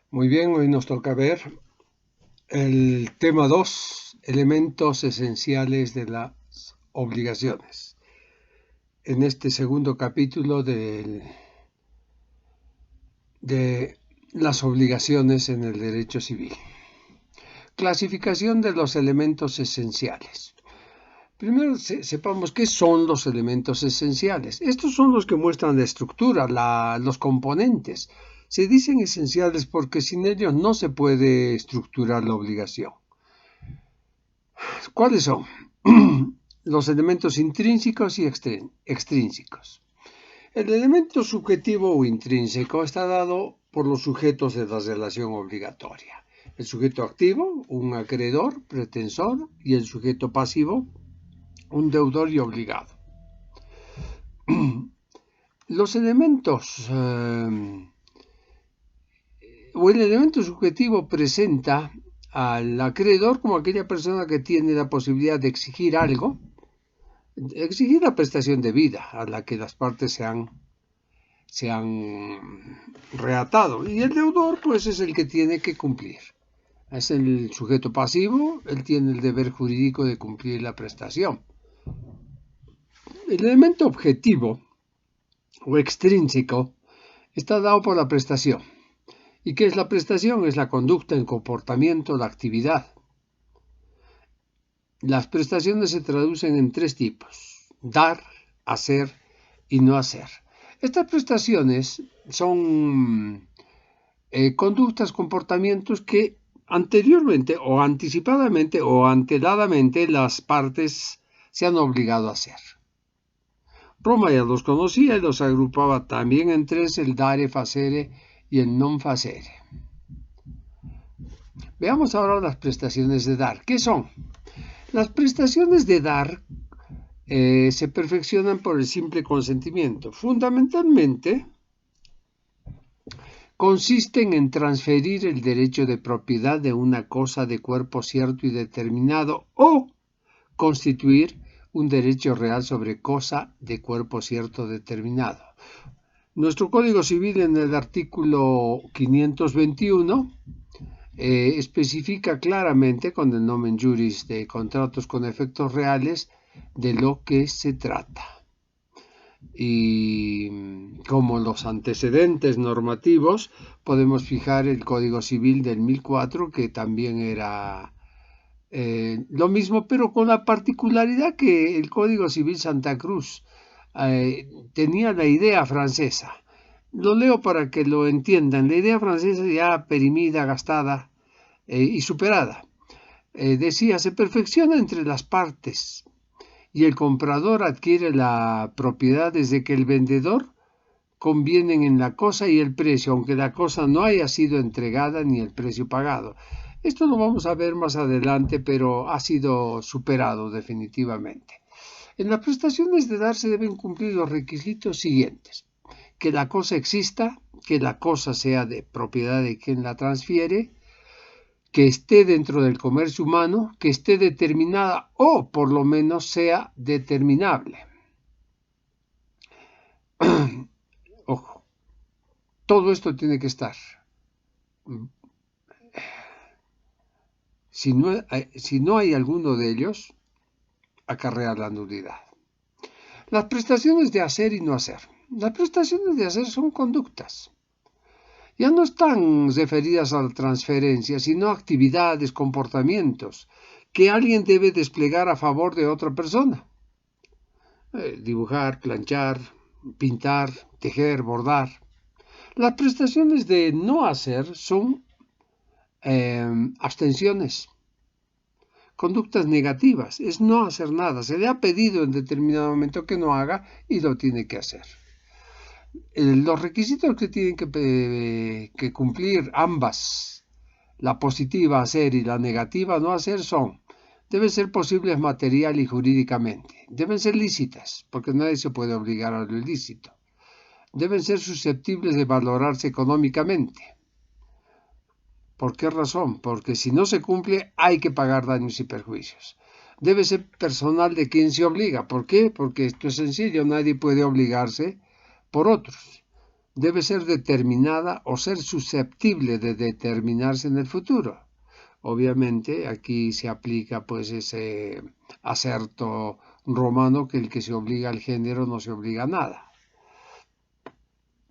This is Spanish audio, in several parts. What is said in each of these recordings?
Muy bien, hoy nos toca ver el tema 2, elementos esenciales de las obligaciones. En este segundo capítulo de las obligaciones en el derecho civil. Clasificación de los elementos esenciales. Primero sepamos qué son los elementos esenciales. Estos son los que muestran la estructura, los componentes. Se dicen esenciales porque sin ellos no se puede estructurar la obligación. ¿Cuáles son? Los elementos intrínsecos y extrínsecos. El elemento subjetivo o intrínseco está dado por los sujetos de la relación obligatoria. El sujeto activo, un acreedor, pretensor, y el sujeto pasivo, un deudor y obligado. Los elementos o el elemento subjetivo presenta al acreedor como aquella persona que tiene la posibilidad de exigir algo, exigir la prestación debida a la que las partes se han reatado. Y el deudor, pues, es el que tiene que cumplir. Es el sujeto pasivo, él tiene el deber jurídico de cumplir la prestación. El elemento objetivo o extrínseco está dado por la prestación. ¿Y qué es la prestación? Es la conducta, el comportamiento, la actividad. Las prestaciones se traducen en tres tipos: dar, hacer y no hacer. Estas prestaciones son conductas, comportamientos que anteriormente o anticipadamente o anteladamente las partes se han obligado a hacer. Roma ya los conocía y los agrupaba también en tres: el dare, facere y el non facere. Veamos ahora las prestaciones de dar. ¿Qué son? Las prestaciones de dar se perfeccionan por el simple consentimiento. Fundamentalmente, consisten en transferir el derecho de propiedad de una cosa de cuerpo cierto y determinado o constituir un derecho real sobre cosa de cuerpo cierto determinado. Nuestro Código Civil, en el artículo 521, especifica claramente con el nomen juris de contratos con efectos reales de lo que se trata. Y como los antecedentes normativos, podemos fijar el Código Civil del 1004, que también era lo mismo, pero con la particularidad que el Código Civil Santa Cruz tenía la idea francesa. Lo leo para que lo entiendan. La idea francesa, ya perimida, gastada y superada, decía: se perfecciona entre las partes y el comprador adquiere la propiedad desde que el vendedor convienen en la cosa y el precio, aunque la cosa no haya sido entregada ni el precio pagado. Esto lo vamos a ver más adelante, pero ha sido superado definitivamente. En las prestaciones de dar se deben cumplir los requisitos siguientes: que la cosa exista, que la cosa sea de propiedad de quien la transfiere, que esté dentro del comercio humano, que esté determinada o por lo menos sea determinable. Ojo, todo esto tiene que estar. Si no hay alguno de ellos, acarrea la nulidad. Las prestaciones de hacer y no hacer. Las prestaciones de hacer son conductas. Ya no están referidas a la transferencia, sino a actividades, comportamientos que alguien debe desplegar a favor de otra persona. Dibujar, planchar, pintar, tejer, bordar. Las prestaciones de no hacer son abstenciones, conductas negativas, es no hacer nada. Se le ha pedido en determinado momento que no haga y lo tiene que hacer. Los requisitos que tienen que cumplir ambas, la positiva hacer y la negativa no hacer, son: deben ser posibles material y jurídicamente, deben ser lícitas, porque nadie se puede obligar a lo ilícito, deben ser susceptibles de valorarse económicamente. ¿Por qué razón? Porque si no se cumple hay que pagar daños y perjuicios. Debe ser personal de quien se obliga. ¿Por qué? Porque esto es sencillo, nadie puede obligarse por otros. debe ser determinada o ser susceptible de determinarse en el futuro. Obviamente aquí se aplica pues ese aserto romano que el que se obliga al género no se obliga a nada.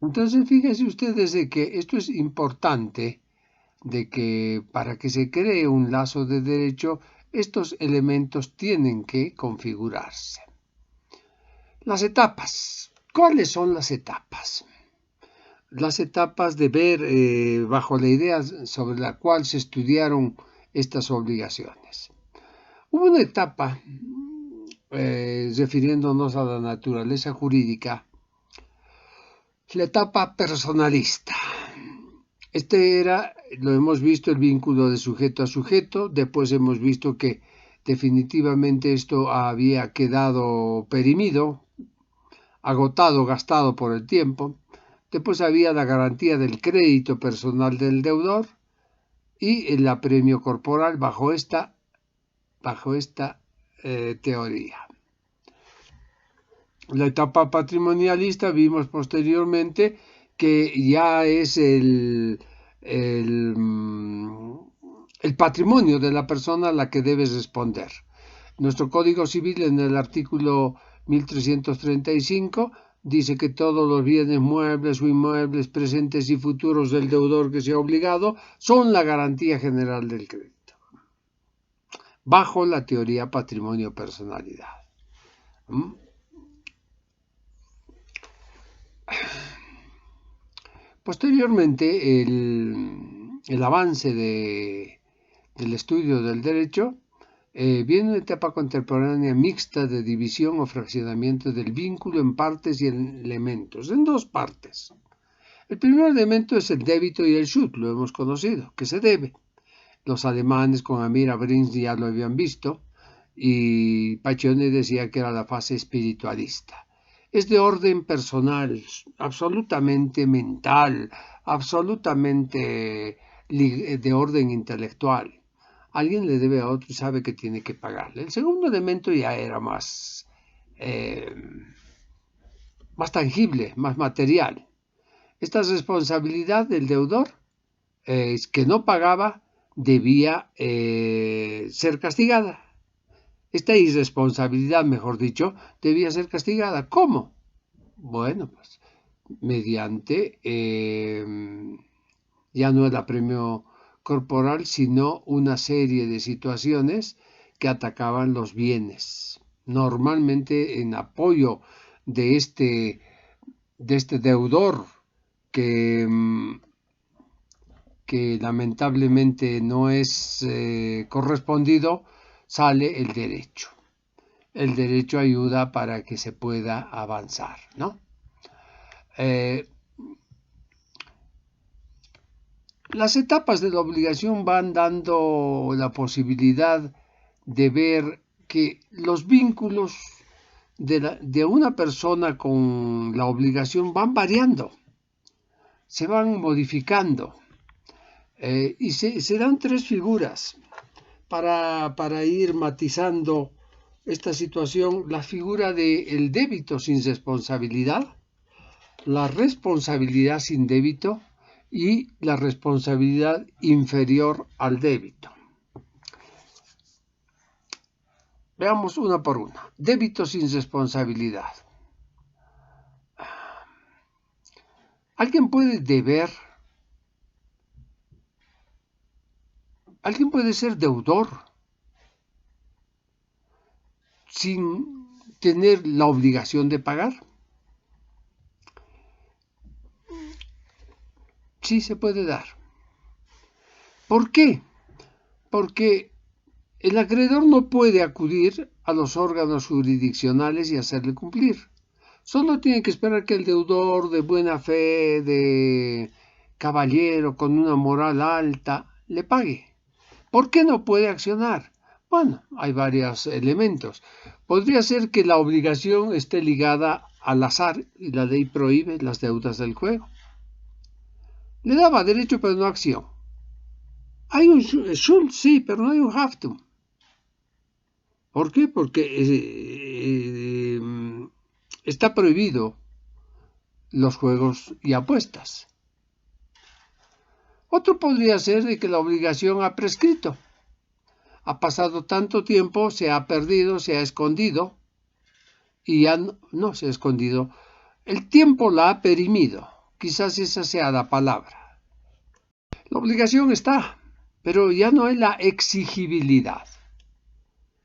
Entonces fíjense ustedes de que esto es importante, de que para que se cree un lazo de derecho estos elementos tienen que configurarse. Las etapas. ¿Cuáles son las etapas? Las etapas de ver bajo la idea sobre la cual se estudiaron estas obligaciones. Hubo una etapa, refiriéndonos a la naturaleza jurídica, la etapa personalista. Lo hemos visto, el vínculo de sujeto a sujeto. Después hemos visto que definitivamente esto había quedado perimido, agotado, gastado por el tiempo. Después había la garantía del crédito personal del deudor y el apremio corporal bajo esta teoría. La etapa patrimonialista vimos posteriormente que ya es el patrimonio de la persona a la que debes responder. Nuestro Código Civil en el artículo 1335 dice que todos los bienes muebles o inmuebles presentes y futuros del deudor que sea obligado son la garantía general del crédito, bajo la teoría patrimonio-personalidad. Posteriormente, el avance del estudio del derecho viene una etapa contemporánea mixta de división o fraccionamiento del vínculo en partes y en elementos, en dos partes. El primer elemento es el débito y el Schuld, lo hemos conocido, que se debe. Los alemanes con Amir Abrins ya lo habían visto y Pacione decía que era la fase espiritualista. Es de orden personal, absolutamente mental, absolutamente de orden intelectual. Alguien le debe a otro y sabe que tiene que pagarle. El segundo elemento ya era más tangible, más material. Esta responsabilidad del deudor que no pagaba debía ser castigada. Esta irresponsabilidad, mejor dicho, debía ser castigada. ¿Cómo? Bueno, pues mediante ya no el apremio corporal, sino una serie de situaciones que atacaban los bienes, normalmente en apoyo de este deudor que lamentablemente no es correspondido, sale el derecho. El derecho ayuda para que se pueda avanzar, ¿no? Las etapas de la obligación van dando la posibilidad de ver que los vínculos de una persona con la obligación van variando, se van modificando y se dan tres figuras para ir matizando esta situación: la figura del débito sin responsabilidad, la responsabilidad sin débito y la responsabilidad inferior al débito. Veamos una por una. Débito sin responsabilidad. ¿Alguien puede deber? ¿Alguien puede ser deudor sin tener la obligación de pagar? Sí se puede dar. ¿Por qué? Porque el acreedor no puede acudir a los órganos jurisdiccionales y hacerle cumplir. Solo tiene que esperar que el deudor de buena fe, de caballero, con una moral alta, le pague. ¿Por qué no puede accionar? Bueno, hay varios elementos. Podría ser que la obligación esté ligada al azar y la ley prohíbe las deudas del juego. Le daba derecho pero no acción. Hay un Schuld, sí, pero no hay un Haftung. ¿Por qué? Porque está prohibido los juegos y apuestas. Otro podría ser de que la obligación ha prescrito. Ha pasado tanto tiempo, se ha perdido, se ha escondido, y ya no se ha escondido. El tiempo la ha perimido. Quizás esa sea la palabra. La obligación está, pero ya no hay la exigibilidad.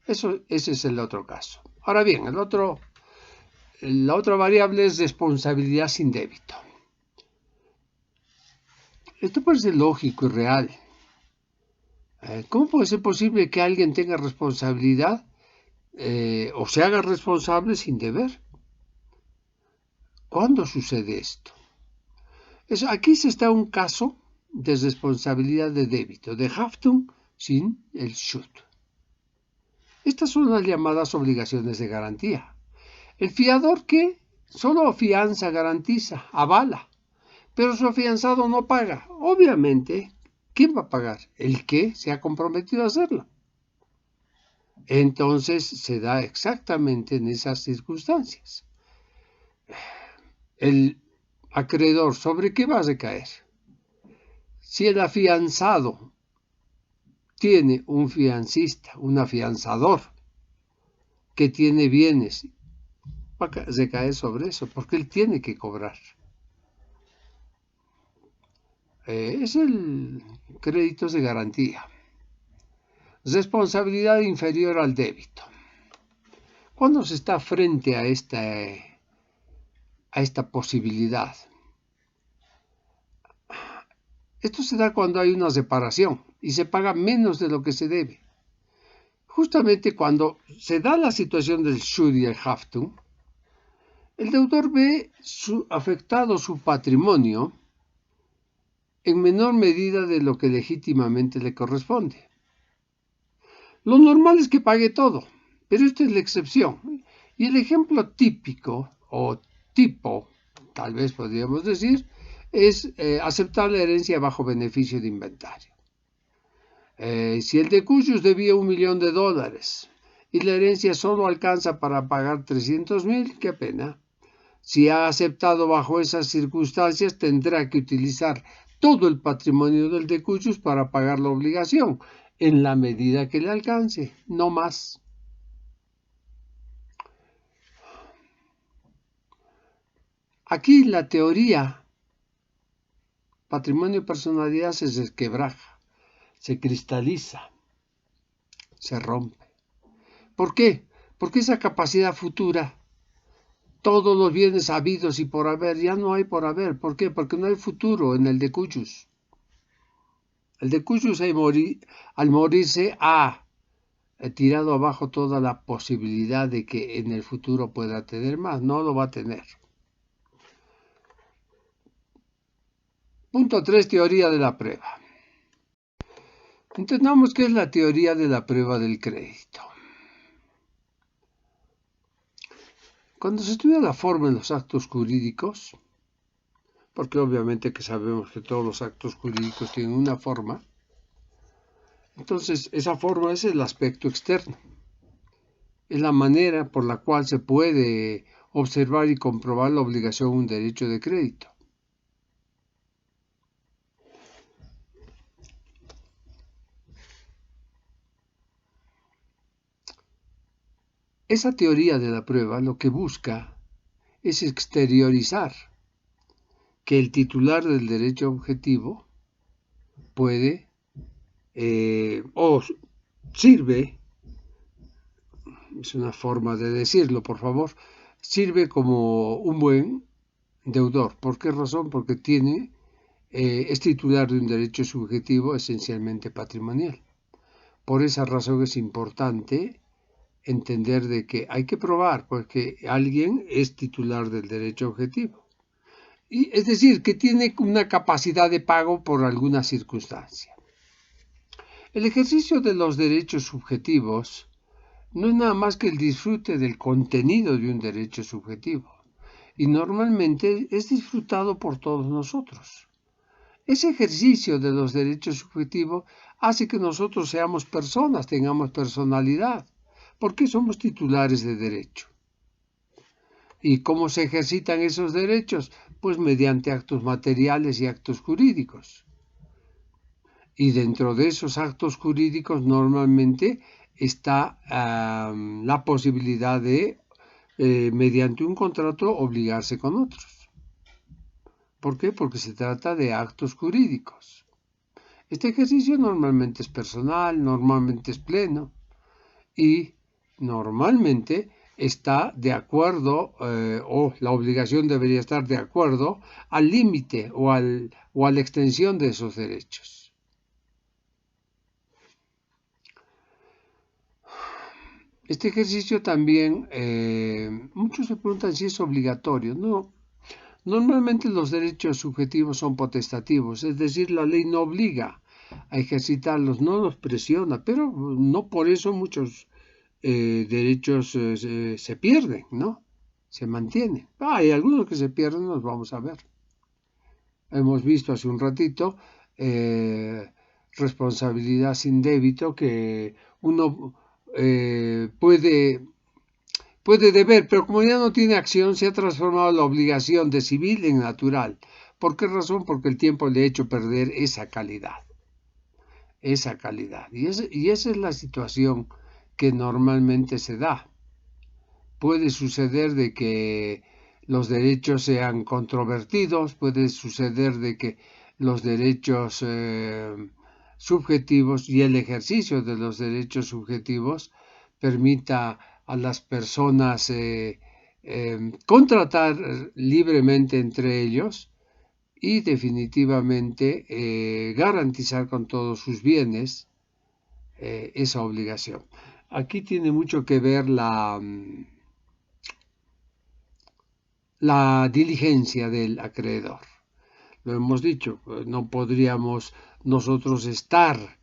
Ese es el otro caso. Ahora bien, la otra variable es responsabilidad sin débito. Esto parece lógico y real. ¿Cómo puede ser posible que alguien tenga responsabilidad o se haga responsable sin deber? ¿Cuándo sucede esto? Aquí se está un caso de responsabilidad de débito, de Haftung sin el Schuld. Estas son las llamadas obligaciones de garantía. El fiador que solo fianza, garantiza, avala, pero su afianzado no paga. Obviamente, ¿quién va a pagar? El que se ha comprometido a hacerlo. Entonces se da exactamente en esas circunstancias. El acreedor, ¿sobre qué va a recaer? Si el afianzado tiene un fiancista, un afianzador, que tiene bienes, va a recaer sobre eso, porque él tiene que cobrar. Es el crédito de garantía. Responsabilidad inferior al débito. ¿Cuándo se está frente a esta posibilidad? Esto se da cuando hay una separación y se paga menos de lo que se debe. Justamente cuando se da la situación del Schuld y el Haftung, el deudor ve afectado su patrimonio en menor medida de lo que legítimamente le corresponde. Lo normal es que pague todo, pero esta es la excepción. Y el ejemplo típico o tipo, tal vez podríamos decir, es aceptar la herencia bajo beneficio de inventario. Si el decujus debía $1.000.000 y la herencia solo alcanza para pagar 300.000, qué pena. Si ha aceptado bajo esas circunstancias, tendrá que utilizar todo el patrimonio del decujus para pagar la obligación, en la medida que le alcance, no más. Aquí la teoría patrimonio y personalidad se resquebraja, se cristaliza, se rompe. ¿Por qué? Porque esa capacidad futura, todos los bienes habidos y por haber, ya no hay por haber. ¿Por qué? Porque no hay futuro en el decujus. El decujus al morirse ha tirado abajo toda la posibilidad de que en el futuro pueda tener más. No lo va a tener. Punto 3. Teoría de la prueba. Entendamos qué es la teoría de la prueba del crédito. Cuando se estudia la forma en los actos jurídicos, porque obviamente que sabemos que todos los actos jurídicos tienen una forma, entonces esa forma es el aspecto externo. Es la manera por la cual se puede observar y comprobar la obligación de un derecho de crédito. Esa teoría de la prueba lo que busca es exteriorizar que el titular del derecho objetivo puede o sirve, es una forma de decirlo, por favor, sirve como un buen deudor. ¿Por qué razón? Porque es titular de un derecho subjetivo esencialmente patrimonial. Por esa razón es importante entender de que hay que probar porque alguien es titular del derecho objetivo. Y, es decir, que tiene una capacidad de pago por alguna circunstancia. El ejercicio de los derechos subjetivos no es nada más que el disfrute del contenido de un derecho subjetivo y normalmente es disfrutado por todos nosotros. Ese ejercicio de los derechos subjetivos hace que nosotros seamos personas, tengamos personalidad, porque somos titulares de derecho. ¿Y cómo se ejercitan esos derechos? pues mediante actos materiales y actos jurídicos. Y dentro de esos actos jurídicos normalmente está la posibilidad de, mediante un contrato, obligarse con otros. ¿Por qué? Porque se trata de actos jurídicos. Este ejercicio normalmente es personal, normalmente es pleno y normalmente está de acuerdo, o la obligación debería estar de acuerdo al límite o a la extensión de esos derechos. Este ejercicio también, muchos se preguntan si es obligatorio. No, normalmente los derechos subjetivos son potestativos, es decir, la ley no obliga a ejercitarlos, no los presiona, pero no por eso muchos derechos se pierden, ¿no? Se mantienen. Hay algunos que se pierden, los vamos a ver. Hemos visto hace un ratito responsabilidad sin débito, que uno puede deber, pero como ya no tiene acción, se ha transformado la obligación de civil en natural. ¿Por qué razón? Porque el tiempo le ha hecho perder esa calidad. Esa calidad. Y esa es la situación que normalmente se da. Puede suceder de que los derechos sean controvertidos, puede suceder de que los derechos subjetivos y el ejercicio de los derechos subjetivos permita a las personas contratar libremente entre ellos y definitivamente garantizar con todos sus bienes esa obligación. Aquí tiene mucho que ver la diligencia del acreedor. Lo hemos dicho, no podríamos nosotros estar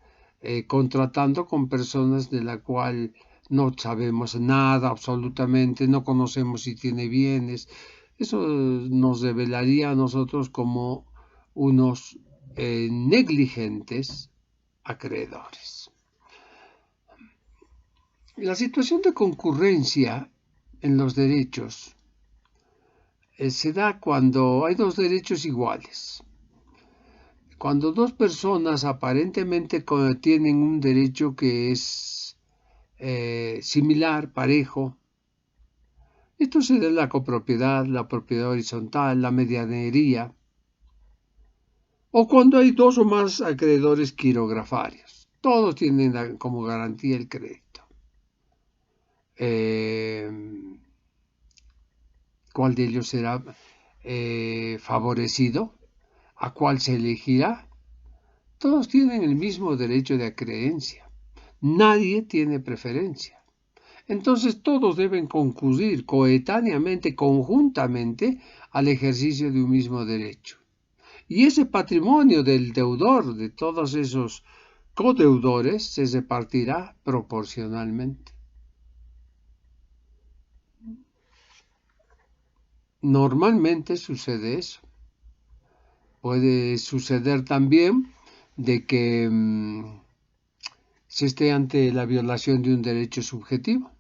contratando con personas de la cual no sabemos nada absolutamente, no conocemos si tiene bienes. Eso nos revelaría a nosotros como unos negligentes acreedores. La situación de concurrencia en los derechos se da cuando hay dos derechos iguales. Cuando dos personas aparentemente tienen un derecho que es similar, parejo, esto se da en la copropiedad, la propiedad horizontal, la medianería, o cuando hay dos o más acreedores quirografarios. Todos tienen como garantía el crédito. ¿Cuál de ellos será favorecido? ¿A cuál se elegirá? Todos tienen el mismo derecho de acreencia. Nadie tiene preferencia. Entonces todos deben concurrir coetáneamente, conjuntamente, al ejercicio de un mismo derecho. Y ese patrimonio del deudor, de todos esos codeudores, se repartirá proporcionalmente. Normalmente sucede eso. Puede suceder también de que se esté ante la violación de un derecho subjetivo.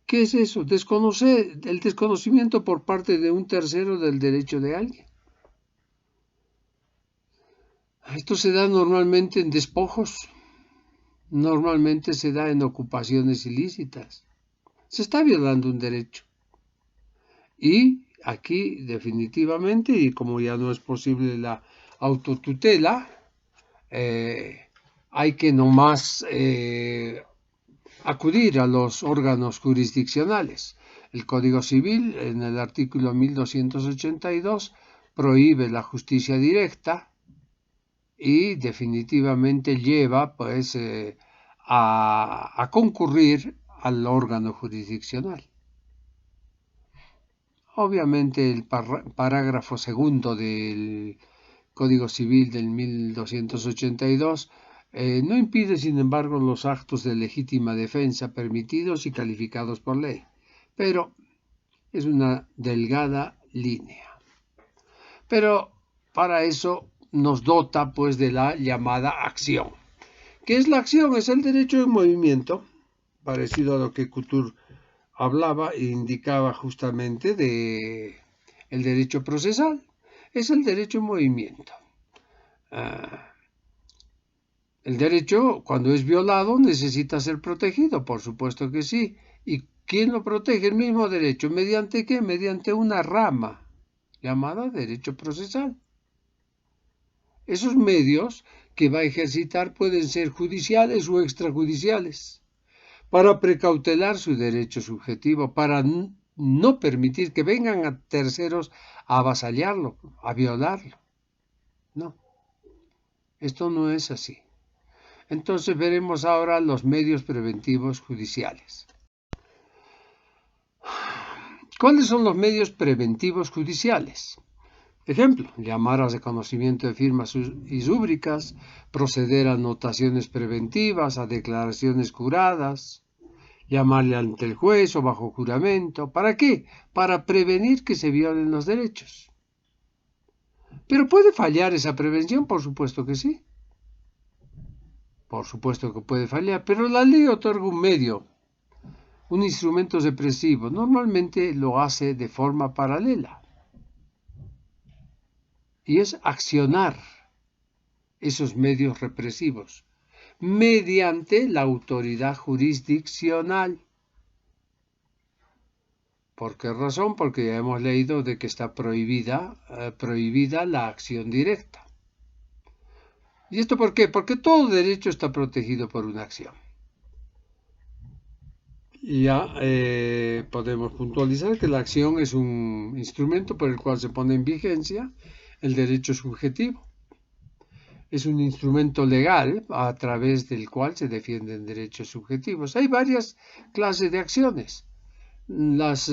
¿Qué es eso? El desconocimiento por parte de un tercero del derecho de alguien. Esto se da normalmente en despojos, normalmente se da en ocupaciones ilícitas. Se está violando un derecho. Y aquí definitivamente, y como ya no es posible la autotutela, hay que nomás acudir a los órganos jurisdiccionales. El Código Civil, en el artículo 1282, prohíbe la justicia directa y definitivamente lleva pues a concurrir al órgano jurisdiccional. Obviamente el parágrafo segundo del Código Civil del 1282 no impide, sin embargo, los actos de legítima defensa permitidos y calificados por ley, pero es una delgada línea. Pero para eso nos dota pues de la llamada acción. ¿Qué es la acción? Es el derecho en movimiento, parecido a lo que Couture hablaba e indicaba justamente El derecho procesal es el derecho en movimiento. El derecho, cuando es violado, necesita ser protegido, por supuesto que sí. ¿Y quién lo protege? El mismo derecho. ¿Mediante qué? Mediante una rama llamada derecho procesal. Esos medios que va a ejercitar pueden ser judiciales o extrajudiciales, para precautelar su derecho subjetivo, para no permitir que vengan a terceros a avasallarlo, a violarlo. No, esto no es así. Entonces veremos ahora los medios preventivos judiciales. ¿Cuáles son los medios preventivos judiciales? Ejemplo, llamar a reconocimiento de firmas y rúbricas, proceder a anotaciones preventivas, a declaraciones juradas, llamarle ante el juez o bajo juramento. ¿Para qué? Para prevenir que se violen los derechos. ¿Pero puede fallar esa prevención? Por supuesto que sí. Por supuesto que puede fallar, pero la ley otorga un medio, un instrumento represivo. Normalmente lo hace de forma paralela. Y es accionar esos medios represivos mediante la autoridad jurisdiccional. ¿Por qué razón? Porque ya hemos leído de que está prohibida la acción directa. ¿Y esto por qué? Porque todo derecho está protegido por una acción. Y ya podemos puntualizar que la acción es un instrumento por el cual se pone en vigencia el derecho subjetivo. Es un instrumento legal a través del cual se defienden derechos subjetivos. Hay varias clases de acciones. Las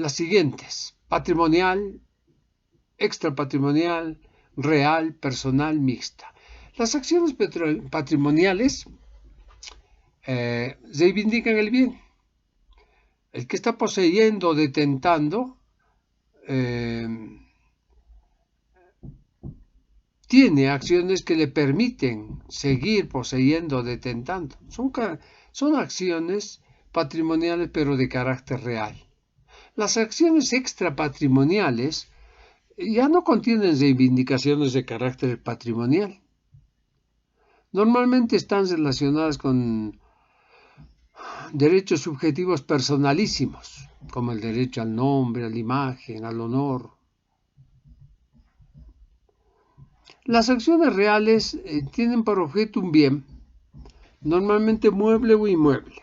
siguientes: patrimonial, extrapatrimonial, real, personal, mixta. Las acciones patrimoniales reivindican el bien. El que está poseyendo o detentando tiene acciones que le permiten seguir poseyendo o detentando. Son acciones patrimoniales pero de carácter real. Las acciones extrapatrimoniales ya no contienen reivindicaciones de carácter patrimonial. Normalmente están relacionadas con derechos subjetivos personalísimos, como el derecho al nombre, a la imagen, al honor. Las acciones reales tienen por objeto un bien, normalmente mueble o inmueble.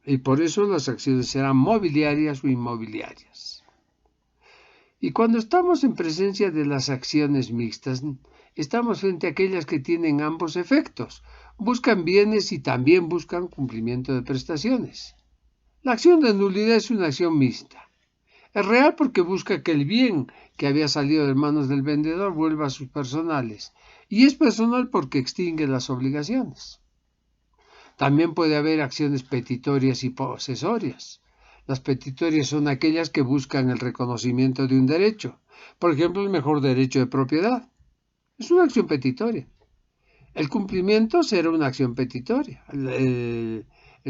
Y por eso las acciones serán mobiliarias o inmobiliarias. Y cuando estamos en presencia de las acciones mixtas, estamos frente a aquellas que tienen ambos efectos. Buscan bienes y también buscan cumplimiento de prestaciones. La acción de nulidad es una acción mixta. Es real porque busca que el bien que había salido de manos del vendedor vuelva a sus personales. Y es personal porque extingue las obligaciones. También puede haber acciones petitorias y posesorias. Las petitorias son aquellas que buscan el reconocimiento de un derecho. Por ejemplo, el mejor derecho de propiedad. Es una acción petitoria. El cumplimiento será una acción petitoria. El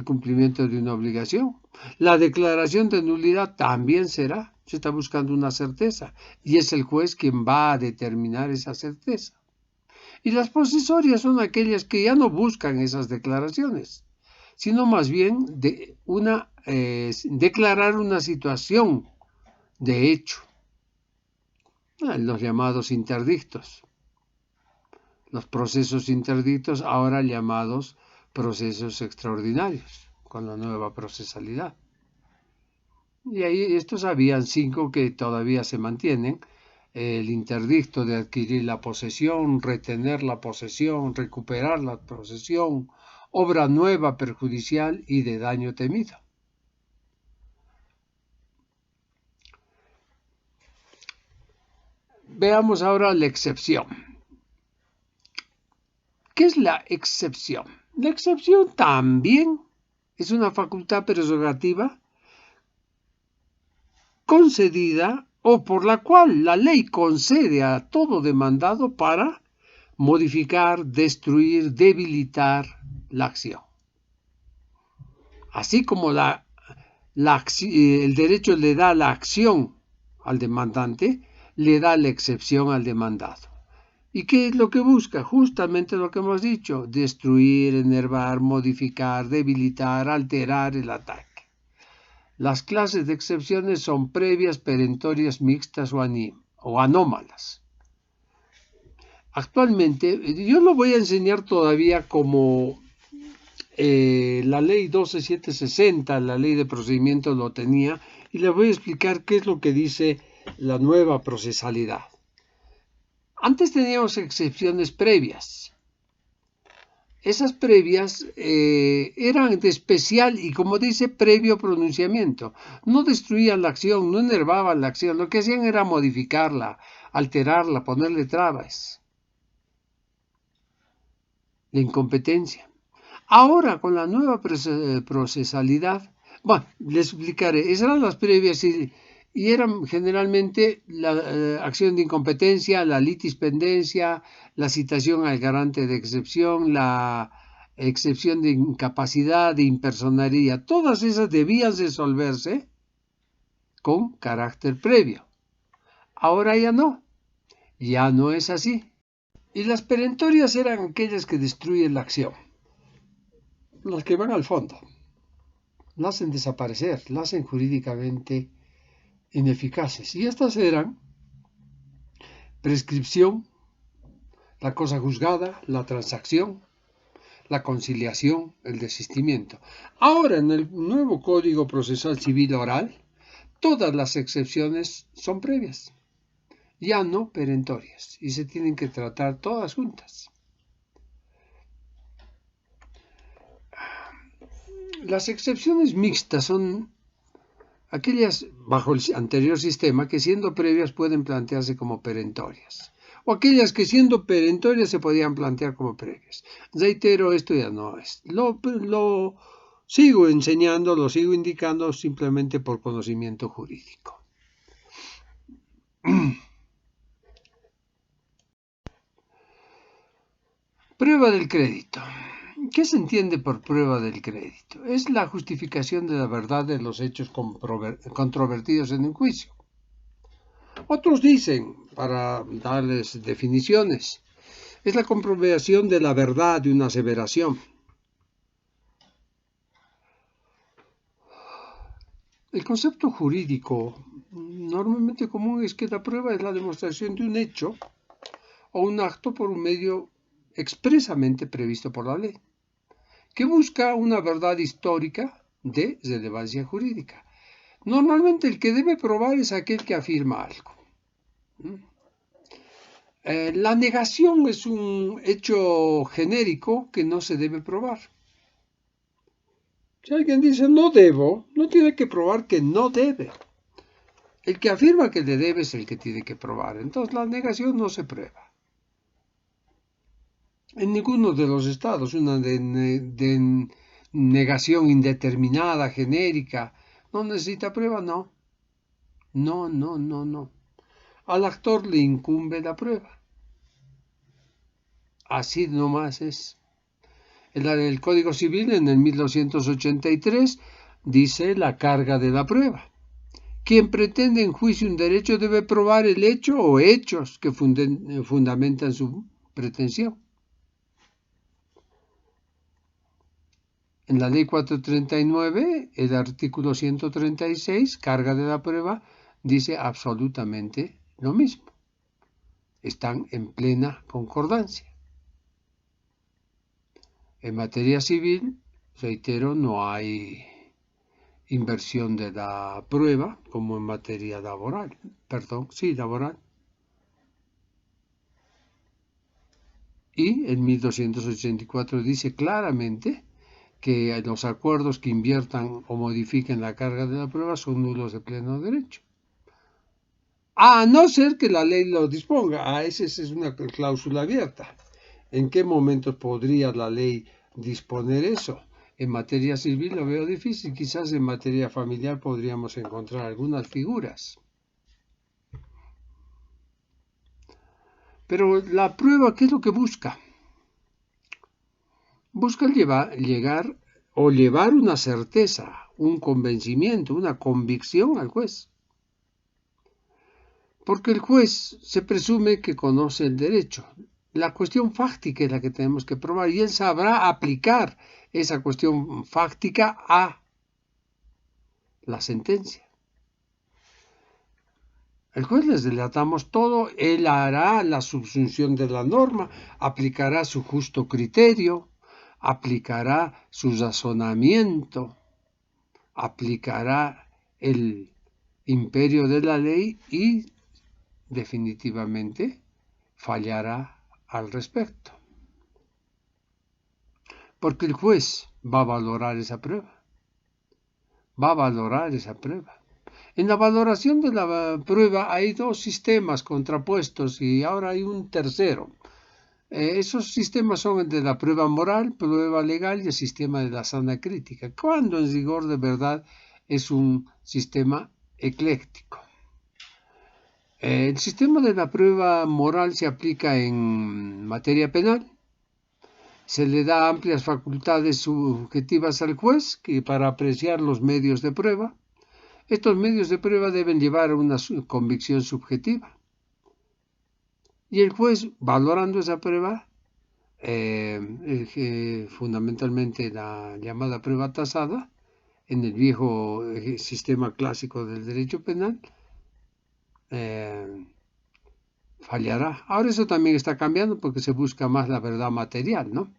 cumplimiento de una obligación. La declaración de nulidad también será. Se está buscando una certeza. Y es el juez quien va a determinar esa certeza. Y las posesorias son aquellas que ya no buscan esas declaraciones, sino más bien declarar una situación de hecho. Los llamados interdictos. Los procesos interdictos, ahora llamados procesos extraordinarios, con la nueva procesalidad. Y ahí estos habían 5 que todavía se mantienen. El interdicto de adquirir la posesión, retener la posesión, recuperar la posesión, obra nueva perjudicial y de daño temido. Veamos ahora la excepción. ¿Qué es la excepción? La excepción también es una facultad prerrogativa concedida o por la cual la ley concede a todo demandado para modificar, destruir, debilitar la acción. Así como el derecho le da la acción al demandante, le da la excepción al demandado. ¿Y qué es lo que busca? Justamente lo que hemos dicho: destruir, enervar, modificar, debilitar, alterar el ataque. Las clases de excepciones son previas, perentorias, mixtas o anómalas. Actualmente, yo lo voy a enseñar todavía como la ley 12760, la ley de procedimiento lo tenía, y les voy a explicar qué es lo que dice la nueva procesalidad. Antes teníamos excepciones previas. Esas previas eran de especial y, como dice, previo pronunciamiento. No destruían la acción, no enervaban la acción. Lo que hacían era modificarla, alterarla, ponerle trabas. La incompetencia. Ahora, con la nueva procesalidad, bueno, les explicaré, esas eran las previas y eran generalmente la acción de incompetencia, la litispendencia, la citación al garante de excepción, la excepción de incapacidad, de impersonaría. Todas esas debían resolverse con carácter previo. Ahora ya no es así. Y las perentorias eran aquellas que destruyen la acción, las que van al fondo, la hacen desaparecer, la hacen jurídicamente ineficaces. Y estas eran prescripción, la cosa juzgada, la transacción, la conciliación, el desistimiento. Ahora, en el nuevo Código Procesal Civil Oral, todas las excepciones son previas, ya no perentorias, y se tienen que tratar todas juntas. Las excepciones mixtas son aquellas bajo el anterior sistema que, siendo previas, pueden plantearse como perentorias, o aquellas que, siendo perentorias, se podían plantear como previas. Reitero, esto ya no es. Lo sigo enseñando, lo sigo indicando simplemente por conocimiento jurídico. Prueba del crédito. ¿Qué se entiende por prueba del crédito? Es la justificación de la verdad de los hechos controvertidos en el juicio. Otros dicen, para darles definiciones, es la comprobación de la verdad de una aseveración. El concepto jurídico normalmente común es que la prueba es la demostración de un hecho o un acto por un medio expresamente previsto por la ley, que busca una verdad histórica de relevancia jurídica. Normalmente el que debe probar es aquel que afirma algo. La negación es un hecho genérico que no se debe probar. Si alguien dice no debo, no tiene que probar que no debe. El que afirma que le debe es el que tiene que probar. Entonces la negación no se prueba. En ninguno de los estados, una de negación indeterminada, genérica, no necesita prueba, no. No. Al actor le incumbe la prueba. Así nomás es. El Código Civil, en el 1283, dice la carga de la prueba. Quien pretende en juicio un derecho debe probar el hecho o hechos que fundamentan su pretensión. En la ley 439, el artículo 136, carga de la prueba, dice absolutamente lo mismo. Están en plena concordancia. En materia civil, reitero, no hay inversión de la prueba como en materia laboral. Laboral. Y el 1284 dice claramente que los acuerdos que inviertan o modifiquen la carga de la prueba son nulos de pleno derecho. A no ser que la ley lo disponga. Esa es una cláusula abierta. ¿En qué momentos podría la ley disponer eso? En materia civil lo veo difícil. Quizás en materia familiar podríamos encontrar algunas figuras. Pero la prueba, ¿qué es lo que busca? Busca llegar o llevar una certeza, un convencimiento, una convicción al juez. Porque el juez se presume que conoce el derecho. La cuestión fáctica es la que tenemos que probar y él sabrá aplicar esa cuestión fáctica a la sentencia. El juez les delatamos todo, él hará la subsunción de la norma, aplicará su justo criterio, aplicará su razonamiento, aplicará el imperio de la ley y definitivamente fallará al respecto. Porque el juez va a valorar esa prueba. Va a valorar esa prueba. En la valoración de la prueba hay dos sistemas contrapuestos y ahora hay un tercero. Esos sistemas son el de la prueba moral, prueba legal y el sistema de la sana crítica, cuando en rigor de verdad es un sistema ecléctico. El sistema de la prueba moral se aplica en materia penal. Se le da amplias facultades subjetivas al juez para apreciar los medios de prueba. Estos medios de prueba deben llevar a una convicción subjetiva. Y el juez, valorando esa prueba, fundamentalmente la llamada prueba tasada, en el viejo sistema clásico del derecho penal, fallará. Ahora eso también está cambiando porque se busca más la verdad material, ¿no?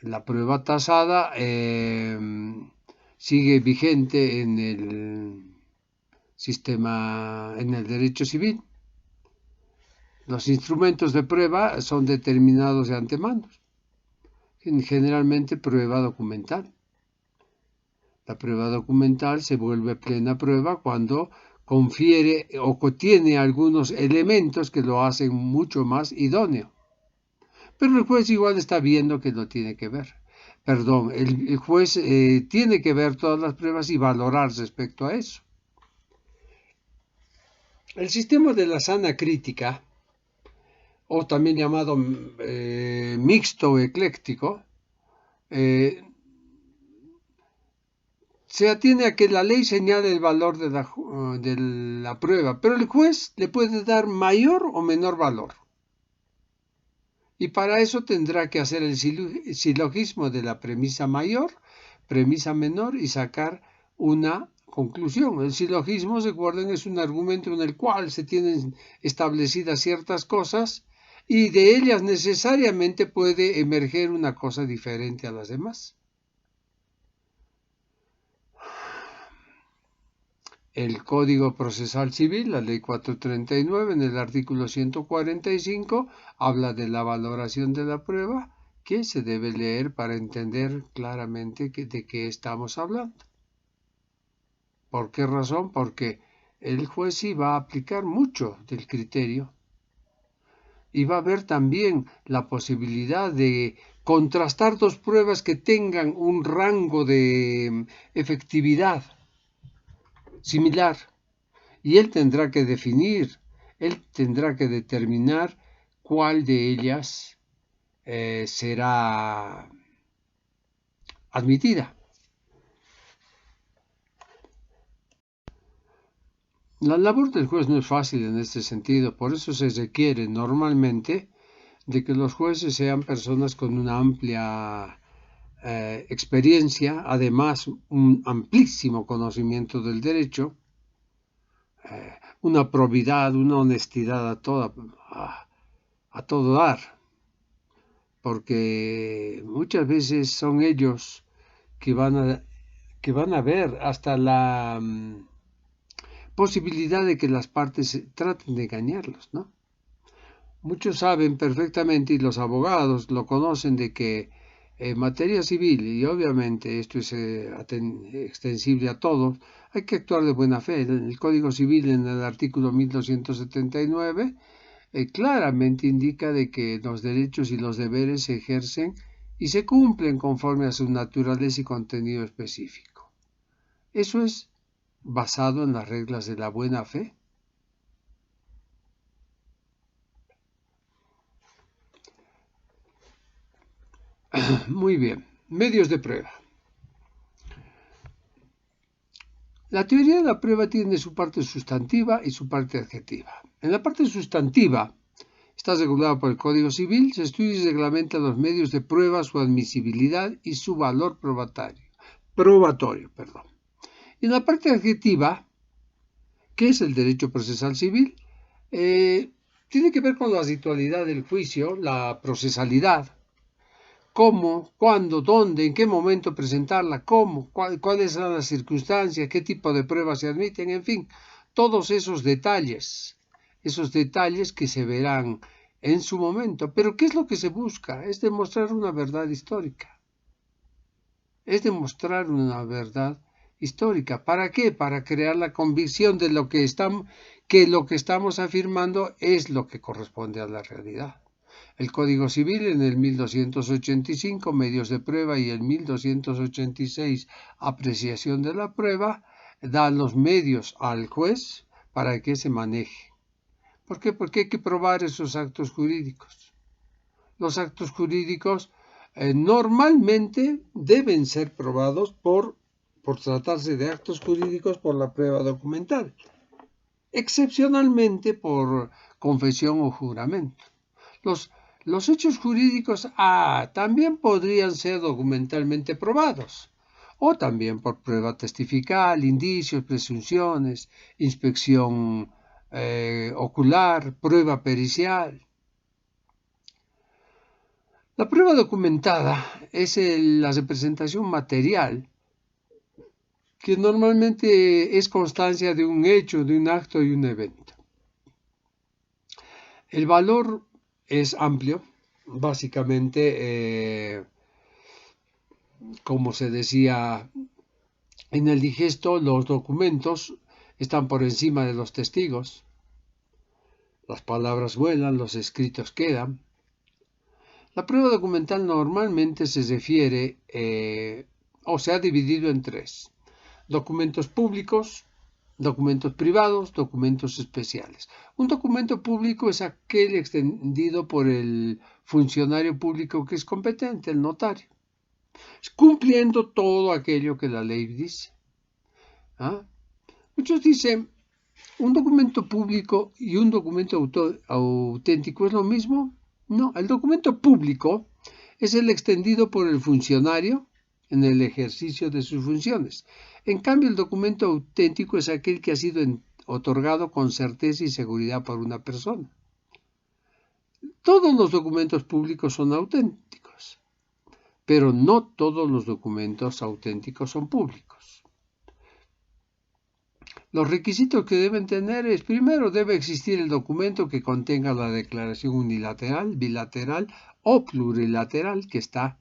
La prueba tasada sigue vigente en el sistema, en el derecho civil. Los instrumentos de prueba son determinados de antemano, generalmente prueba documental. La prueba documental se vuelve plena prueba cuando confiere o contiene algunos elementos que lo hacen mucho más idóneo. Pero el juez igual está viendo que lo tiene que ver. Perdón, el juez tiene que ver todas las pruebas y valorar respecto a eso. El sistema de la sana crítica, o también llamado mixto o ecléctico, se atiene a que la ley señale el valor de la prueba, pero el juez le puede dar mayor o menor valor. Y para eso tendrá que hacer el silogismo de la premisa mayor, premisa menor y sacar una conclusión. El silogismo, recuerden, es un argumento en el cual se tienen establecidas ciertas cosas y de ellas necesariamente puede emerger una cosa diferente a las demás. El Código Procesal Civil, la Ley 439, en el artículo 145, habla de la valoración de la prueba que se debe leer para entender claramente de qué estamos hablando. ¿Por qué razón? Porque el juez sí va a aplicar mucho del criterio y va a ver también la posibilidad de contrastar dos pruebas que tengan un rango de efectividad similar. Y él tendrá que definir, él tendrá que determinar cuál de ellas será admitida. La labor del juez no es fácil en este sentido, por eso se requiere normalmente de que los jueces sean personas con una amplia experiencia, además un amplísimo conocimiento del derecho, una probidad, una honestidad a todo dar, porque muchas veces son ellos que van a ver hasta la posibilidad de que las partes traten de engañarlos, ¿no? Muchos saben perfectamente, y los abogados lo conocen, de que en materia civil, y obviamente esto es extensible a todos, hay que actuar de buena fe. El Código Civil, en el artículo 1279, claramente indica de que los derechos y los deberes se ejercen y se cumplen conforme a su naturaleza y contenido específico. Eso es basado en las reglas de la buena fe. Muy bien. Medios de prueba. La teoría de la prueba tiene su parte sustantiva y su parte adjetiva. En la parte sustantiva, está regulada por el Código Civil, se estudia y reglamenta los medios de prueba, su admisibilidad y su valor probatorio. Y en la parte adjetiva, que es el derecho procesal civil, tiene que ver con la habitualidad del juicio, la procesalidad, cómo, cuándo, dónde, en qué momento presentarla, cómo, cuáles son las circunstancias, qué tipo de pruebas se admiten, en fin, todos esos detalles que se verán en su momento. Pero ¿qué es lo que se busca? Es demostrar una verdad histórica. ¿Para qué? Para crear la convicción de que lo que estamos afirmando es lo que corresponde a la realidad. El Código Civil en el 1285, medios de prueba, y el 1286, apreciación de la prueba, da los medios al juez para que se maneje. ¿Por qué? Porque hay que probar esos actos jurídicos. Los actos jurídicos normalmente deben ser probados por tratarse de actos jurídicos por la prueba documental, excepcionalmente por confesión o juramento. Los hechos jurídicos también podrían ser documentalmente probados, o también por prueba testifical, indicios, presunciones, inspección ocular, prueba pericial. La prueba documentada es la representación material que normalmente es constancia de un hecho, de un acto y un evento. El valor es amplio, básicamente, como se decía en el digesto, los documentos están por encima de los testigos, las palabras vuelan, los escritos quedan. La prueba documental normalmente se refiere o se ha dividido en tres: documentos públicos, documentos privados, documentos especiales. Un documento público es aquel extendido por el funcionario público que es competente, el notario, cumpliendo todo aquello que la ley dice. Muchos dicen, ¿un documento público y un documento auténtico es lo mismo? No, el documento público es el extendido por el funcionario en el ejercicio de sus funciones. En cambio, el documento auténtico es aquel que ha sido otorgado con certeza y seguridad por una persona. Todos los documentos públicos son auténticos, pero no todos los documentos auténticos son públicos. Los requisitos que deben tener es: primero, debe existir el documento que contenga la declaración unilateral, bilateral o plurilateral que está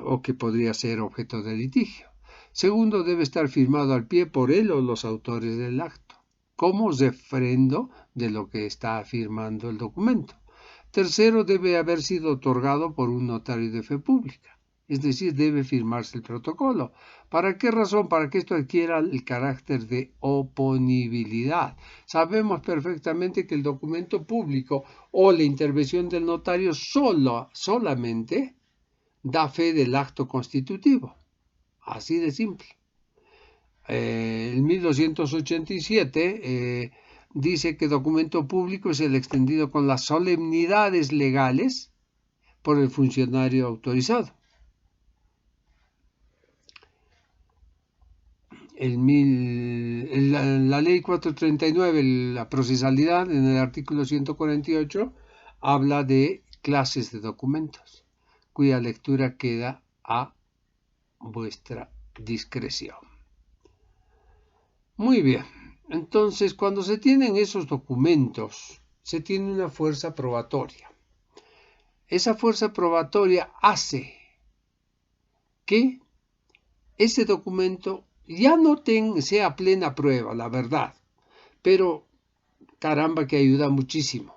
o que podría ser objeto de litigio. Segundo, debe estar firmado al pie por él o los autores del acto, como refrendo de lo que está afirmando el documento. Tercero, debe haber sido otorgado por un notario de fe pública, es decir, debe firmarse el protocolo. ¿Para qué razón? Para que esto adquiera el carácter de oponibilidad. Sabemos perfectamente que el documento público o la intervención del notario solamente da fe del acto constitutivo. Así de simple. En 1287 dice que documento público es el extendido con las solemnidades legales por el funcionario autorizado. La ley 439, la procesalidad, en el artículo 148, habla de clases de documentos, cuya lectura queda a vuestra discreción. Muy bien, entonces cuando se tienen esos documentos, se tiene una fuerza probatoria. Esa fuerza probatoria hace que ese documento ya no sea plena prueba, la verdad, pero caramba que ayuda muchísimo,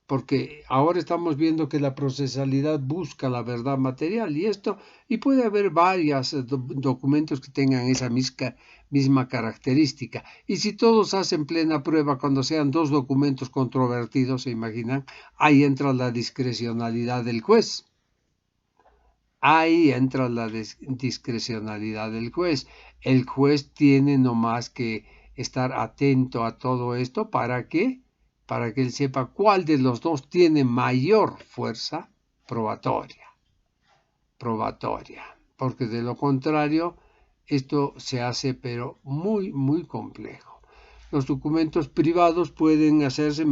porque ahora estamos viendo que la procesalidad busca la verdad material y puede haber varios documentos que tengan esa misma característica. Y si todos hacen plena prueba cuando sean dos documentos controvertidos, ¿se imaginan? Ahí entra la discrecionalidad del juez. Ahí entra la discrecionalidad del juez. El juez tiene nomás que estar atento a todo esto para que él sepa cuál de los dos tiene mayor fuerza probatoria, porque de lo contrario esto se hace pero muy muy complejo. Los documentos privados pueden hacerse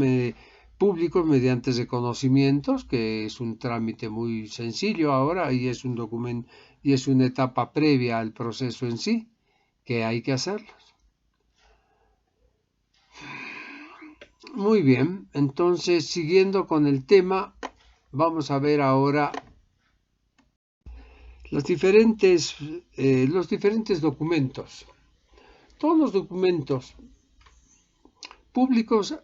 públicos mediante reconocimientos, que es un trámite muy sencillo ahora y es un documento y es una etapa previa al proceso en sí, que hay que hacerlos. Muy bien, entonces siguiendo con el tema, vamos a ver ahora los diferentes documentos. Todos los documentos públicos,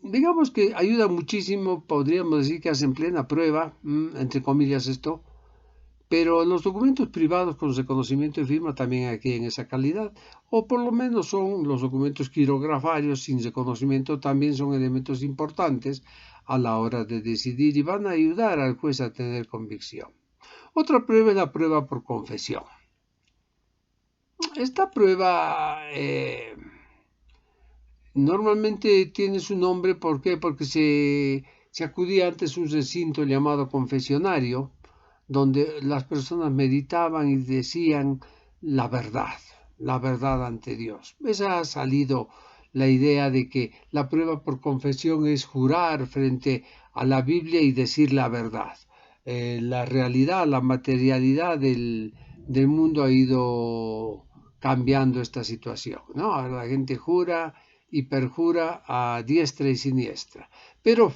digamos que ayuda muchísimo, podríamos decir que hacen plena prueba, entre comillas esto, pero los documentos privados con reconocimiento de firma también adquieren esa calidad, o por lo menos son los documentos quirografarios sin reconocimiento, también son elementos importantes a la hora de decidir y van a ayudar al juez a tener convicción. Otra prueba es la prueba por confesión. Esta prueba normalmente tiene su nombre, ¿por qué? Porque se acudía antes a un recinto llamado confesionario, donde las personas meditaban y decían la verdad ante Dios. Esa ha salido la idea de que la prueba por confesión es jurar frente a la Biblia y decir la verdad. La realidad, la materialidad del mundo ha ido cambiando esta situación, ¿no? Ahora la gente jura y perjura a diestra y siniestra. Pero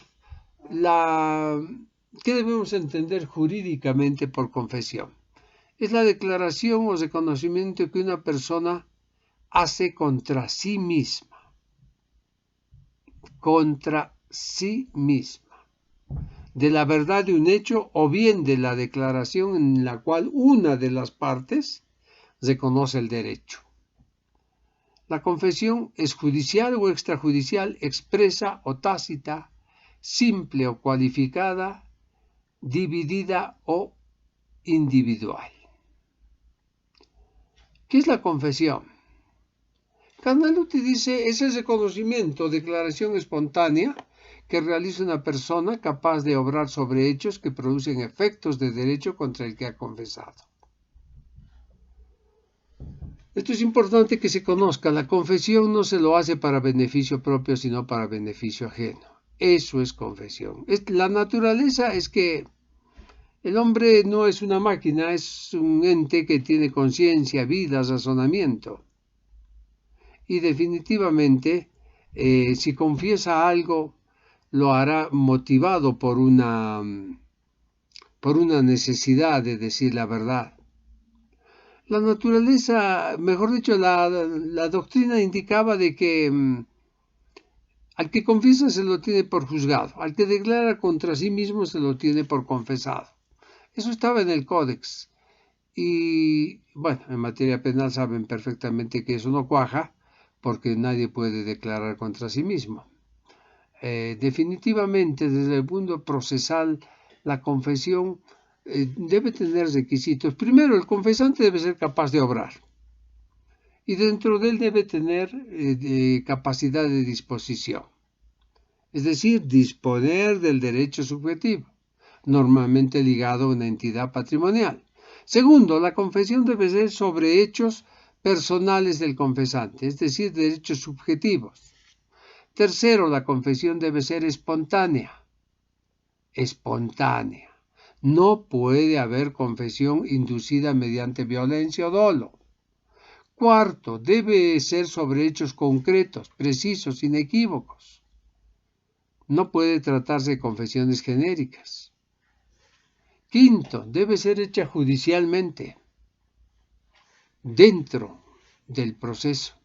¿qué debemos entender jurídicamente por confesión? Es la declaración o reconocimiento que una persona hace contra sí misma, de la verdad de un hecho o bien de la declaración en la cual una de las partes reconoce el derecho. La confesión es judicial o extrajudicial, expresa o tácita, simple o cualificada, dividida o individual. ¿Qué es la confesión? Candaluti dice, es el reconocimiento, declaración espontánea que realiza una persona capaz de obrar sobre hechos que producen efectos de derecho contra el que ha confesado. Esto es importante que se conozca. La confesión no se lo hace para beneficio propio, sino para beneficio ajeno. Eso es confesión. La naturaleza es que el hombre no es una máquina, es un ente que tiene conciencia, vida, razonamiento. Y definitivamente, si confiesa algo, lo hará motivado por una necesidad de decir la verdad. La naturaleza, mejor dicho, la doctrina indicaba de que al que confiesa se lo tiene por juzgado, al que declara contra sí mismo se lo tiene por confesado. Eso estaba en el Códex. Y bueno, en materia penal saben perfectamente que eso no cuaja, porque nadie puede declarar contra sí mismo. Definitivamente, desde el punto procesal, la confesión debe tener requisitos. Primero, el confesante debe ser capaz de obrar. Y dentro de él debe tener capacidad de disposición. Es decir, disponer del derecho subjetivo, normalmente ligado a una entidad patrimonial. Segundo, la confesión debe ser sobre hechos personales del confesante, es decir, derechos subjetivos. Tercero, la confesión debe ser espontánea. No puede haber confesión inducida mediante violencia o dolo. Cuarto, debe ser sobre hechos concretos, precisos, inequívocos. No puede tratarse de confesiones genéricas. Quinto, debe ser hecha judicialmente, dentro del proceso.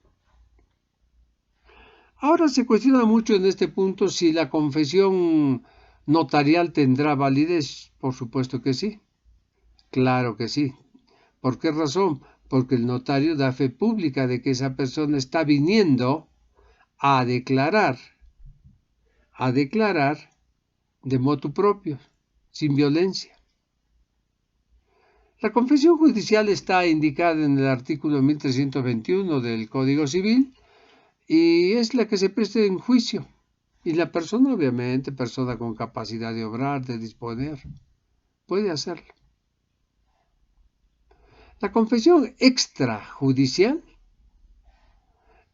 Ahora se cuestiona mucho en este punto si la confesión notarial tendrá validez. Por supuesto que sí. Claro que sí. ¿Por qué razón? Porque el notario da fe pública de que esa persona está viniendo a declarar de motu propio, sin violencia. La confesión judicial está indicada en el artículo 1321 del Código Civil y es la que se presta en juicio. Y la persona, obviamente, persona con capacidad de obrar, de disponer, puede hacerlo. La confesión extrajudicial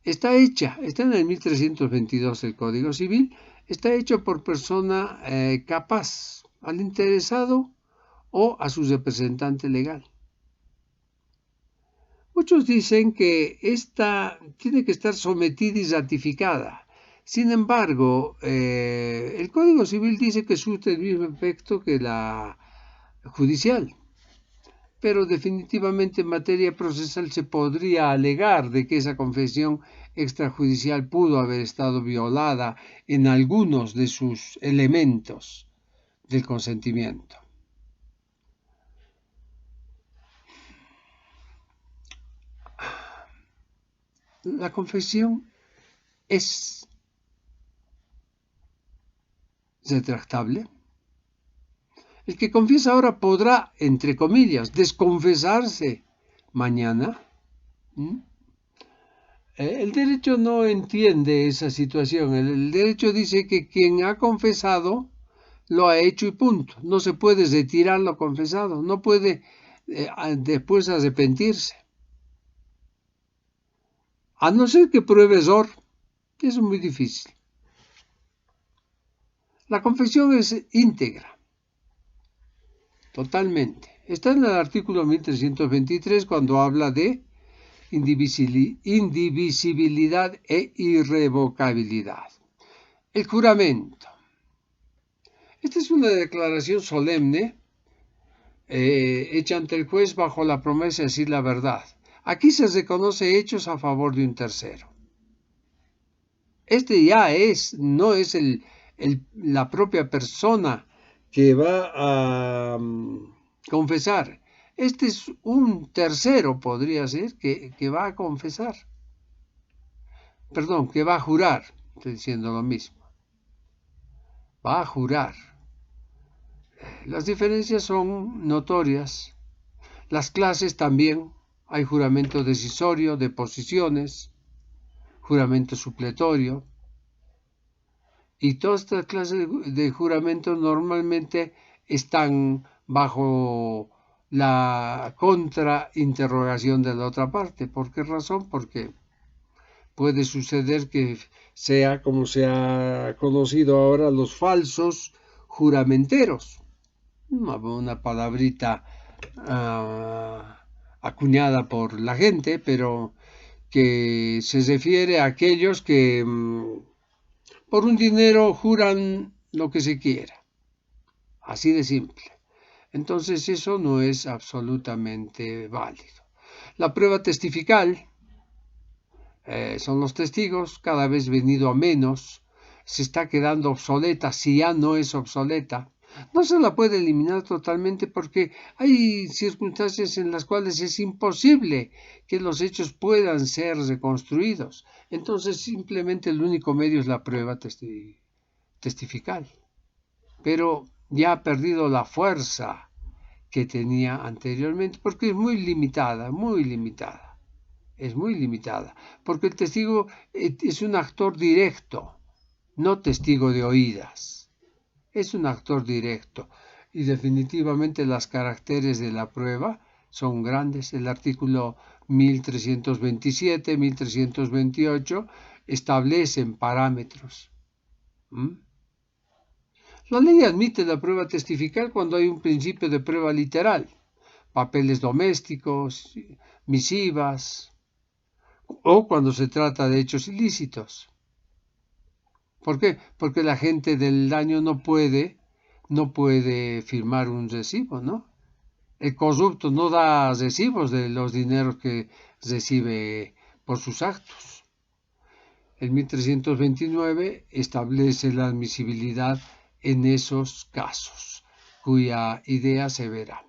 está en el 1322 del Código Civil, está hecho por persona capaz, al interesado o a su representante legal. Muchos dicen que esta tiene que estar sometida y ratificada. Sin embargo, el Código Civil dice que surte el mismo efecto que la judicial. Pero definitivamente en materia procesal se podría alegar de que esa confesión extrajudicial pudo haber estado violada en algunos de sus elementos del consentimiento. La confesión es retractable. El que confiesa ahora podrá, entre comillas, desconfesarse mañana. El derecho no entiende esa situación. El derecho dice que quien ha confesado lo ha hecho y punto. No se puede retirar lo confesado. No puede después arrepentirse. A no ser que pruebe error. Eso es muy difícil. La confesión es íntegra. Totalmente. Está en el artículo 1323 cuando habla de indivisibilidad e irrevocabilidad. El juramento. Esta es una declaración solemne hecha ante el juez bajo la promesa de decir la verdad. Aquí se reconoce hechos a favor de un tercero. Este ya no es la propia persona que va a confesar. Este es un tercero, podría ser, que va a confesar. Perdón, que va a jurar. Estoy diciendo lo mismo. Va a jurar. Las diferencias son notorias. Las clases también. Hay juramento decisorio, deposiciones, juramento supletorio. Y todas estas clases de juramentos normalmente están bajo la contrainterrogación de la otra parte. ¿Por qué razón? Porque puede suceder que sea como se ha conocido ahora los falsos juramenteros. Una palabrita acuñada por la gente, pero que se refiere a aquellos que por un dinero juran lo que se quiera. Así de simple. Entonces eso no es absolutamente válido. La prueba testifical son los testigos, cada vez venido a menos, se está quedando obsoleta, si ya no es obsoleta. No se la puede eliminar totalmente porque hay circunstancias en las cuales es imposible que los hechos puedan ser reconstruidos. Entonces simplemente el único medio es la prueba testifical. Pero ya ha perdido la fuerza que tenía anteriormente porque es muy limitada, muy limitada. Es muy limitada, porque el testigo es un actor directo, no testigo de oídas. Es un actor directo y definitivamente los caracteres de la prueba son grandes. El artículo 1327, 1328 establecen parámetros. La ley admite la prueba testifical cuando hay un principio de prueba literal, papeles domésticos, misivas, o cuando se trata de hechos ilícitos. ¿Por qué? Porque la gente del daño no puede firmar un recibo, ¿no? El corrupto no da recibos de los dineros que recibe por sus actos. El 1329 establece la admisibilidad en esos casos, cuya idea se verá.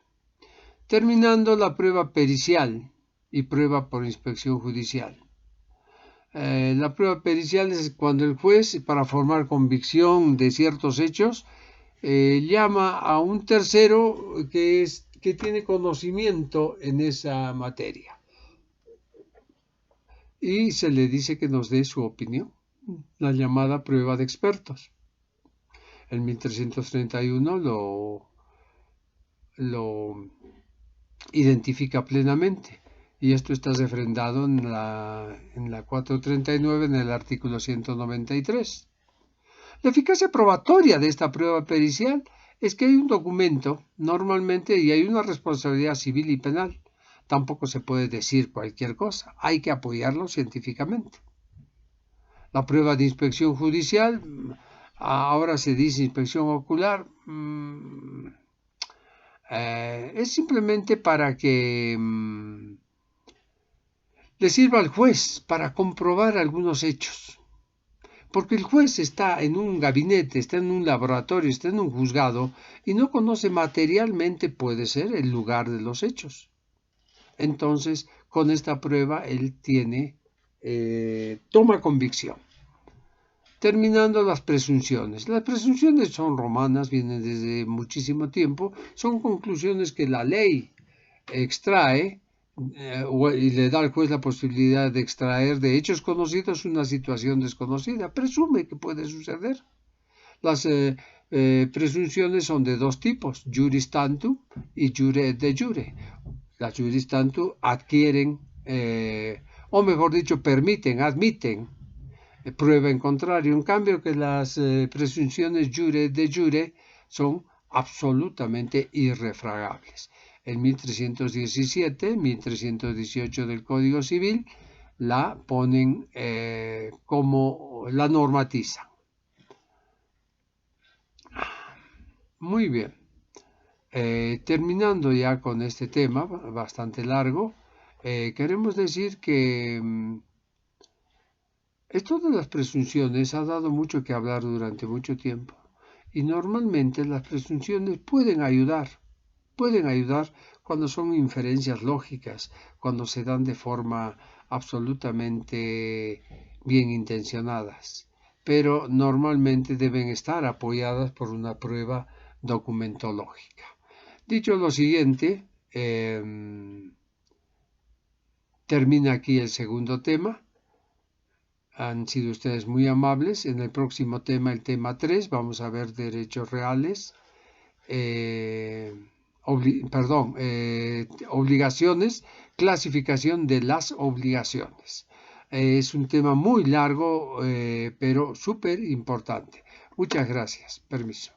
Terminando la prueba pericial y prueba por inspección judicial. La prueba pericial es cuando el juez, para formar convicción de ciertos hechos, llama a un tercero que que tiene conocimiento en esa materia. Y se le dice que nos dé su opinión, la llamada prueba de expertos. En 1331 lo identifica plenamente. Y esto está refrendado en la 439, en el artículo 193. La eficacia probatoria de esta prueba pericial es que hay un documento, normalmente, y hay una responsabilidad civil y penal. Tampoco se puede decir cualquier cosa, hay que apoyarlo científicamente. La prueba de inspección judicial, ahora se dice inspección ocular, es simplemente para que le sirva al juez para comprobar algunos hechos. Porque el juez está en un gabinete, está en un laboratorio, está en un juzgado y no conoce materialmente, puede ser, el lugar de los hechos. Entonces, con esta prueba, él toma convicción. Terminando las presunciones. Las presunciones son romanas, vienen desde muchísimo tiempo, son conclusiones que la ley extrae y le da al juez la posibilidad de extraer de hechos conocidos una situación desconocida. Presume que puede suceder. Las presunciones son de dos tipos, juris tantum y jure de jure. Las juris tantum adquieren, o mejor dicho, admiten prueba en contrario. En cambio, que las presunciones jure de jure son absolutamente irrefragables. En 1317, 1318 del Código Civil, la ponen como la normatizan. Muy bien. Terminando ya con este tema, bastante largo, queremos decir que esto de las presunciones ha dado mucho que hablar durante mucho tiempo y normalmente las presunciones pueden ayudar cuando son inferencias lógicas, cuando se dan de forma absolutamente bien intencionadas, pero normalmente deben estar apoyadas por una prueba documentológica. Dicho lo siguiente, termina aquí el segundo tema. Han sido ustedes muy amables. En el próximo tema, el tema 3, vamos a ver derechos reales, obligaciones, clasificación de las obligaciones. Es un tema muy largo, pero súper importante. Muchas gracias. Permiso.